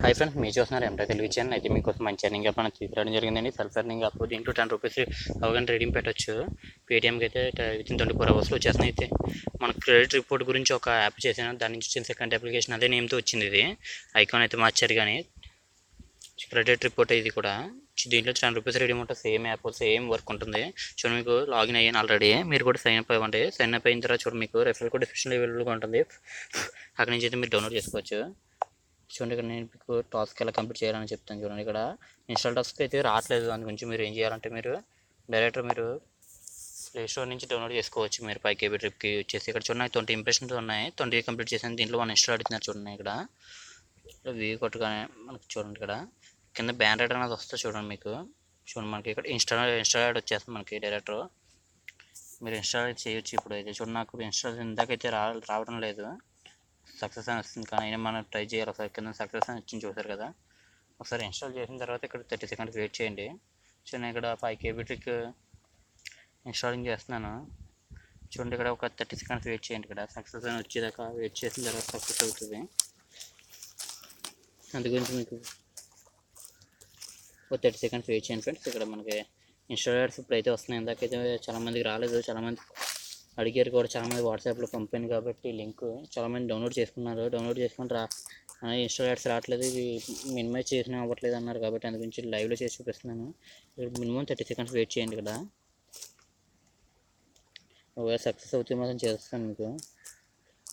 Hi friends, మీరు చూస్తున్నారు enter Telugu channel. అయితే మీకోసం మంచి ఎర్నింగ్ యాప్ అనేది తీసుకురావడం జరిగిందండి. Self earning app. దీంట్లో 10 రూపీస్ అవగానే రీడింగ్ పెట్టచ్చు. పేటీఎంకి అయితే వితిన్ 24 అవర్స్లో వచ్చేస్తున్నాయి. అయితే మన క్రెడిట్ రిపోర్ట్ గురించి ఒక యాప్ చేశాను. దాని నుంచి వచ్చిన సెకండ్ అప్లికేషన్ అదే నేమ్తో వచ్చింది. ఇది ఐకాన్ అయితే మార్చారు, కానీ క్రెడిట్ రిపోర్ట్ ఇది కూడా. దీంట్లో 10 రూపీస్ రీడింగ్ ఉంటుంది. సేమ్ యాప్, సేమ్ వర్క్ ఉంటుంది. చూడండి, మీకు లాగిన్ అయ్యాను ఆల్రెడీ. మీరు కూడా సైన్ అప్ అవ్వండి. సైన్ అప్ అయిన తర్వాత చూడండి, మీకు రెఫరల్ కోడ్ డిస్క్రిప్షన్లో అవైలబుల్గా ఉంటుంది. అక్కడి నుంచి అయితే మీరు డౌన్లోడ్ చేసుకోవచ్చు. చూడండి, ఇక్కడ నేను మీకు టాస్క్ ఎలా కంప్లీట్ చేయాలని చెప్తాను. చూడండి, ఇక్కడ ఇన్స్టాల్ టాస్క్ అయితే రావట్లేదు. దాని గురించి మీరు ఏం చేయాలంటే, మీరు డైరెక్ట్ మీరు ప్లే స్టోర్ నుంచి డౌన్లోడ్ చేసుకోవచ్చు. మీరు 5 KB ట్రిప్కి వచ్చేసి ఇక్కడ చూడండి, 20 ఇంప్రెషన్స్ ఉన్నాయి. 20 కంప్లీట్ చేసాను. దీంట్లో 1 ఇన్స్టాల్ అడుగుతున్నారు. చూడండి, ఇక్కడ వీ కొట్టుగానే మనకి చూడండి, ఇక్కడ కింద బ్యాన్ రైడ్ అనేది వస్తుంది. చూడండి, మీకు చూడండి, మనకి ఇక్కడ ఇన్స్టాల్ వచ్చేస్తుంది. మనకి డైరెక్ట్ మీరు ఇన్స్టాల్ చేయొచ్చు. ఇప్పుడు అయితే చూడండి, నాకు ఇన్స్టాల్ ఇందాకైతే రావడం లేదు. సక్సెస్ అని వస్తుంది, కానీ అయినా మనం ట్రై చేయాలి. ఒకసారి కింద సక్సెస్ అని వచ్చింది, చూసారు కదా. ఒకసారి ఇన్స్టాల్ చేసిన తర్వాత ఇక్కడ 30 సెకండ్స్ వెయిట్ చేయండి. చూడండి, ఇక్కడ 5 KB ట్రిక్ ఇన్స్టాలింగ్ చేస్తున్నాను. చూడండి, ఇక్కడ ఒక 30 సెకండ్స్ వెయిట్ చేయండి. ఇక్కడ సక్సెస్ అని వచ్చేదాకా వెయిట్ చేసిన తర్వాత సక్సెస్ అవుతుంది. అందు గురించి మీకు ఒక 30 సెకండ్స్ వెయిట్ చేయండి ఫ్రెండ్స్. ఇక్కడ మనకి ఇన్స్టాలర్స్ ఇప్పుడు అయితే వస్తున్నాయి. ఇందాకైతే చాలామందికి రాలేదు. చాలామంది అడిగారు కూడా. చాలామంది వాట్సాప్లో పంపాను కాబట్టి లింక్ చాలామంది డౌన్లోడ్ చేసుకున్నారు. డౌన్లోడ్ చేసుకుని ఇన్స్టాలర్స్ రావట్లేదు, ఇది మినిమైజ్ చేసినా అవ్వట్లేదు అన్నారు. కాబట్టి అందు గురించి లైవ్లో చేసి చూపిస్తున్నాను. ఇక్కడ మినిమం 30 సెకండ్స్ వెయిట్ చేయండి. ఇక్కడ ఒకవేళ సక్సెస్ అవుతే మాత్రం చేస్తాను. మీకు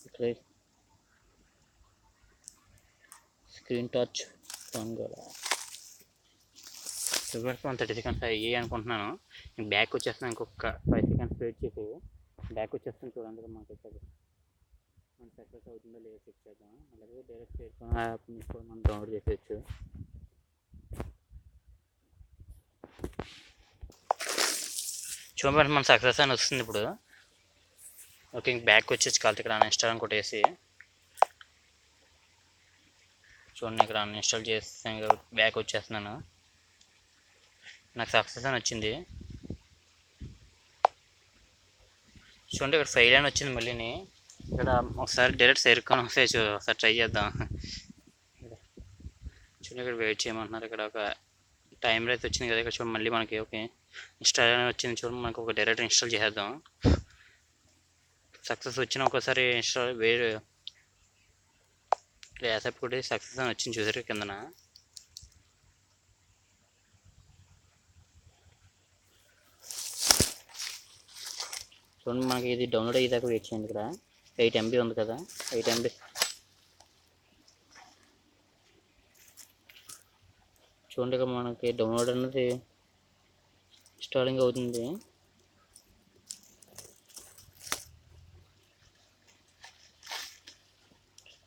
ఇక్కడ స్క్రీన్ టచ్ ఫోన్ కూడా 30 సెకండ్స్ అయ్యాయి అనుకుంటున్నాను. నేను బ్యాక్ వచ్చేస్తాను. ఇంకొక 5 సెకండ్స్ వెయిట్ చేసి బ్యాక్ వచ్చేస్తాను. చూడండి, మనకి మన సక్సెస్ అవుతుందో లేదో చెక్ చేద్దాం. అలాగే డైరెక్ట్ చేసుకుని యాప్ నుంచి కూడా మనం డౌన్లోడ్ చేసేయచ్చు. చూడండి, మన సక్సెస్ అని వస్తుంది. ఇప్పుడు ఓకే, బ్యాక్ వచ్చేసి కాదు. ఇక్కడ అన్ఇన్స్టాల్ అని కొట్టేసి చూడండి, ఇక్కడ అన్ఇన్స్టాల్ చేస్తాను. బ్యాక్ వచ్చేస్తున్నాను. నాకు సక్సెస్ అని వచ్చింది. చూడండి, ఇక్కడ ఫెయిల్ అని వచ్చింది. మళ్ళీని ఇక్కడ ఒకసారి డైరెక్ట్ సేరుకొని ఒకసారి ట్రై చేద్దాం. చూడండి, ఇక్కడ వెయిట్ చేయమంటున్నారు. ఇక్కడ ఒక టైం అయితే వచ్చింది కదా. ఇక్కడ చూడండి, మళ్ళీ మనకి ఓకే ఇన్స్టాల్ అని వచ్చింది. చూడండి, మనకు ఒక డైరెక్ట్ ఇన్స్టాల్ చేసేద్దాం. సక్సెస్ వచ్చిన ఒకసారి ఇన్స్టాల్ వేరే యాప్ కూడా సక్సెస్ అని వచ్చింది, చూసారు కిందన. చూడండి, మనకి ఇది డౌన్లోడ్ అయ్యేదాకా వెయిట్ చేయండి. ఇక్కడ 8 MB ఉంది కదా, 8 MB చూడండి. ఇక్కడ మనకి డౌన్లోడ్ అనేది ఇన్స్టాలింగ్ అవుతుంది.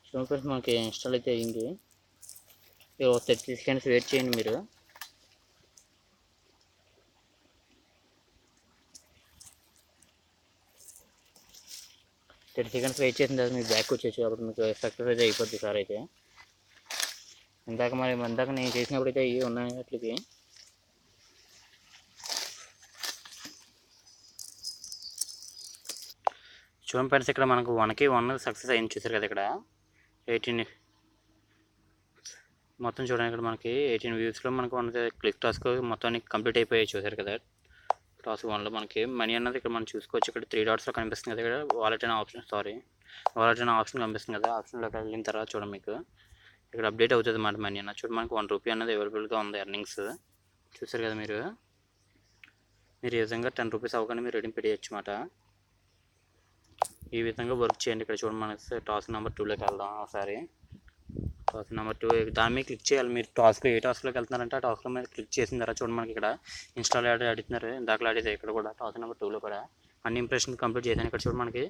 చూడండి ఫ్రెండ్స్, మనకి ఇన్స్టాల్ అయితే అయ్యింది. 30 సెకండ్స్ వెయిట్ చేయండి. మీరు 30 సెకండ్స్ వెయిట్ చేసిన తర్వాత మీకు బ్యాక్ వచ్చేసి అప్పుడు మీకు సక్సెస్ అయితే అయిపోద్ది. సార్ అయితే ఇందాక నేను చేసినప్పుడు అయితే ఇవి ఉన్నాయి అట్లకి. చూడండి ఫ్రెండ్స్, ఇక్కడ మనకు 1కి 1 సక్సెస్ అయింది, చూసారు కదా. ఇక్కడ 18 మొత్తం చూడండి. ఇక్కడ మనకి 18 వ్యూస్లో మనకు 1 క్లిక్ టాస్క్ మొత్తానికి కంప్లీట్ అయిపోయాయి, చూసారు కదా. టాస్క్ 1లో మనకి మనీ అన్నది ఇక్కడ మనం చూసుకోవచ్చు. ఇక్కడ 3 డాట్స్లో కనిపిస్తుంది కదా. ఇక్కడ వాలెట్ అనే ఆప్షన్ కనిపిస్తుంది కదా. ఆప్షన్లోకి వెళ్ళిన తర్వాత చూడండి, మీకు ఇక్కడ అప్డేట్ అవుతుంది అన్నమాట మనీ అన్న. చూడండి, మనకి 1 రూపీ అన్నది అవైలబుల్గా ఉంది ఎర్నింగ్స్, చూసారు కదా. మీరు ఈ విధంగా 10 రూపీస్ అవ్వగానే మీరు రీడింగ్ పెట్టేయచ్చు అన్నమాట. ఈ విధంగా వర్క్ చేయండి. ఇక్కడ చూడండి, మనకి టాస్క్ నెంబర్ 2లోకి వెళ్దాం. ఒకసారి టాస్క్ నెంబర్ 2 దాని మీద క్లిక్ చేయాలి. మీరు ఏ టాస్క్లోకి వెళ్తున్నారంటే ఆ టాస్క్లో మీద క్లిక్ చేసిన తర్వాత చూడండి, మనకి ఇక్కడ ఇన్స్టాల్ అడుగుతున్నారు. దాఖలు అడిగితే ఇక్కడ కూడా టాస్క్ నెంబర్ 2లో కూడా అన్ని ఇంప్రెషన్ కంప్లీట్ చేశాను. ఇక్కడ చూడండి, మనకి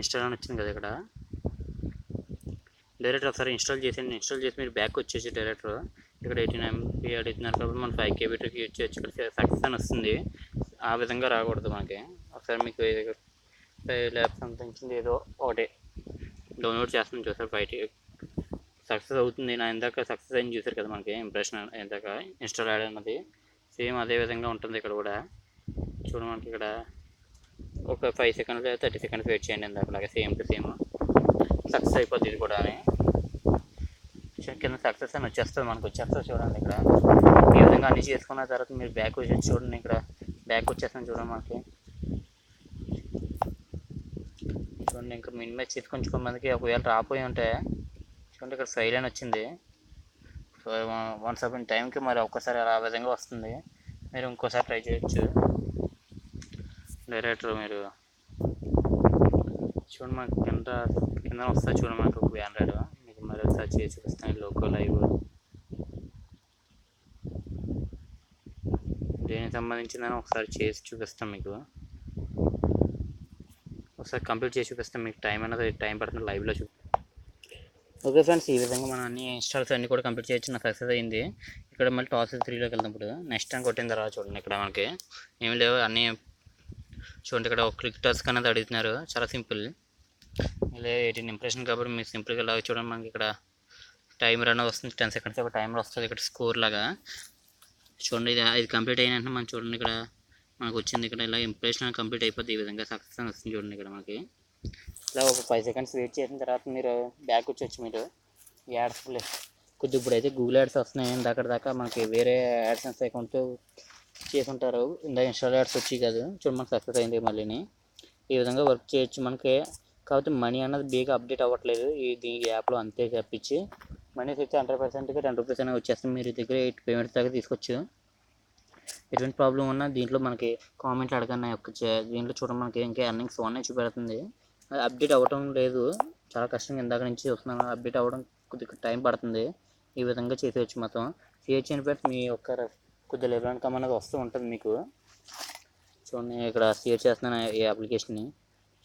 ఇన్స్టాల్ అని వచ్చింది కదా. ఇక్కడ డైరెక్ట్ ఒకసారి ఇన్స్టాల్ చేసి మీరు బ్యాక్ వచ్చేసి డైరెక్ట్ ఇక్కడ 18 MB అడుగుతున్నారు కాబట్టి మనం 5 KB ట్రిక్ యూజ్ చేయొచ్చు. ఇక్కడ సక్సెస్ అని వస్తుంది. ఆ విధంగా రాకూడదు మనకి. ఒకసారి మీకు ల్యాబ్ సంబంధించింది ఏదో ఒకటి డౌన్లోడ్ చేస్తాను, చూసారు. 5 సక్సెస్ అవుతుంది. నా ఇందాక సక్సెస్ అయింది, చూసారు కదా. మనకి ఇంప్రెషన్ ఇందాక ఇన్స్టాల్ అన్నది సేమ్ అదే విధంగా ఉంటుంది. ఇక్కడ కూడా చూడండి, మనకి ఇక్కడ ఒక 5 సెకండ్స్ 30 సెకండ్స్ వెయిట్ చేయండి. ఇందాక అలాగే సేమ్ టు సేమ్ సక్సెస్ అయిపోద్ది ఇది కూడా. కింద సక్సెస్ అని వచ్చేస్తుంది, మనకు వచ్చేస్తుంది చూడండి. ఇక్కడ ఈ విధంగా అన్నీ చేసుకున్న తర్వాత మీరు బ్యాక్ వచ్చేసి చూడండి, ఇక్కడ బ్యాక్ వచ్చేస్తాను చూడండి. మనకి చూడండి, ఇంకా మినిమైజ్ చేసి కొంచెం మందికి ఒకవేళ రాపోయి ఉంటే చూడండి ఇక్కడ ఫెయిల్ అని వచ్చింది. సో వన్స్ అప్ ఇన్ టైంకి మరి ఒక్కసారి ఆ విధంగా వస్తుంది. మీరు ఇంకోసారి ట్రై చేయొచ్చు. డైరెక్టర్ మీరు చూడండి, మనకి కింద వస్తుంది చూడండి, మనకు ఒక బ్యానర్ మీకు మరి ఒకసారి చేసి చూపిస్తాను. లోకో లైవ్ దేనికి సంబంధించిందని ఒకసారి చేసి చూపిస్తాం మీకు. ఒకసారి కంప్లీట్ చేసి చూపిస్తాం మీకు. టైం పడుతుంది లైవ్లో ఓకే ఫ్రెండ్స్, ఈ విధంగా మనం అన్ని ఇన్స్టాల్స్ అన్నీ కూడా కంప్లీట్ చేయొచ్చు. నాకు సక్సెస్ అయింది. ఇక్కడ మళ్ళీ టాస్ 3లోకి వెళ్తాం. నెక్స్ట్ టైం కొట్టిన తర్వాత చూడండి, ఇక్కడ మనకి ఏమి లేవు అన్నీ చూడండి. ఇక్కడ ఒక క్లిక్ టాస్క్ అనేది అడుగుతున్నారు, చాలా సింపుల్. ఇలా 18 ఇంప్రెషన్ కాబట్టి మీరు సింపుల్గా ఇలాగ చూడండి. మనకి ఇక్కడ టైమర్ అనేది వస్తుంది, 10 సెకండ్స్ ఒక టైమర్ వస్తుంది. ఇక్కడ స్కోర్ లాగా చూడండి. ఇది కంప్లీట్ అయిన మనం చూడండి, ఇక్కడ మనకు వచ్చింది. ఇక్కడ ఇలా ఇంప్రెషన్ కంప్లీట్ అయిపోతుంది. ఈ విధంగా సక్సెస్ అని వస్తుంది చూడండి. ఇక్కడ మనకి ఇలా ఒక 5 సెకండ్స్ వెయిట్ చేసిన తర్వాత మీరు బ్యాక్ వచ్చి మీరు యాడ్స్ కొద్దిగా ఇప్పుడైతే గూగుల్ యాడ్స్ వస్తున్నాయి. అక్కడ దాకా మనకి వేరే యాడ్సెన్స్ అకౌంట్తో చేసి ఉంటారు. ఇందాక ఇన్స్టాల్ యాడ్స్ వచ్చి కాదు చూడండి, మనకు సక్సెస్ అయింది. మళ్ళీ ఈ విధంగా వర్క్ చేయొచ్చు మనకి. కాకపోతే మనీ అన్నది బేగా అప్డేట్ అవ్వట్లేదు ఈ యాప్లో, అంతే తప్పించి మనీ వచ్చి 100%కి 10 రూపీస్ అనేది వచ్చేస్తుంది. మీరు దగ్గర 8 పేమెంట్స్ దాకా తీసుకోవచ్చు. ఎటువంటి ప్రాబ్లం ఉన్నా దీంట్లో మనకి కామెంట్లు అడగన్నా దీంట్లో చూడండి, మనకి ఇంకా ఎర్నింగ్స్ 1 చూపెడుతుంది. అది అప్డేట్ అవ్వడం లేదు, చాలా కష్టంగా ఇందాక నుంచి చూస్తున్నాను. అప్డేట్ అవ్వడం కొద్దిగా టైం పడుతుంది. ఈ విధంగా చేసేయచ్చు. మొత్తం షేర్ చేయండి ఫ్రెండ్స్, మీ యొక్క కొద్దిగా లెవెల్ ఇన్కమ్ అనేది వస్తూ ఉంటుంది మీకు. చూడండి, ఇక్కడ షేర్ చేస్తున్నాను ఈ అప్లికేషన్ని.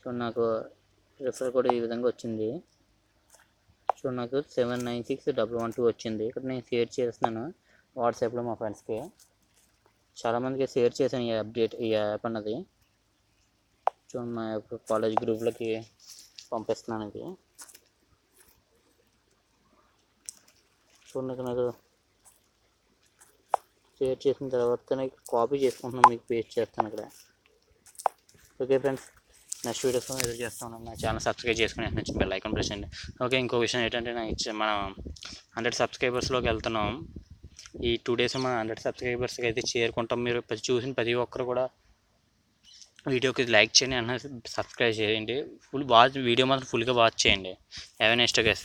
చూడండి, నాకు రిఫరల్ కోడ్ ఈ విధంగా వచ్చింది. చూడండి, నాకు 79612 వచ్చింది. ఇక్కడ నేను షేర్ చేస్తున్నాను వాట్సాప్లో మా ఫ్రెండ్స్కి. చాలామందికి షేర్ చేశాను ఈ యాప్ అన్నది. చూడండి, మా యొక్క కాలేజ్ గ్రూప్లకి పంపిస్తున్నాను. ఇది చూడండి, నాకు షేర్ చేసిన తర్వాత కాపీ చేసుకుంటున్నాను, మీకు పేస్ట్ చేస్తాను ఇక్కడ. ఓకే ఫ్రెండ్స్, నెక్స్ట్ వీడియోస్ ఎదురు చేస్తాను. నా ఛానల్ సబ్స్క్రైబ్ చేసుకుని నచ్చిన బెల్ ఐకాన్ ప్రెస్ చేయండి. ఓకే, ఇంకో విషయం ఏంటంటే మనం 100 సబ్స్క్రైబర్స్లోకి వెళ్తున్నాం. ఈ 2 డేస్ మనం 100 సబ్స్క్రైబర్స్కి అయితే చేరుకుంటాం. మీరు చూసిన ప్రతి ఒక్కరు కూడా వీడియోకి లైక్ చేయండి, సబ్స్క్రైబ్ చేయండి. వీడియో మాత్రం ఫుల్గా వాచ్ చేయండి. Have a nice day guys.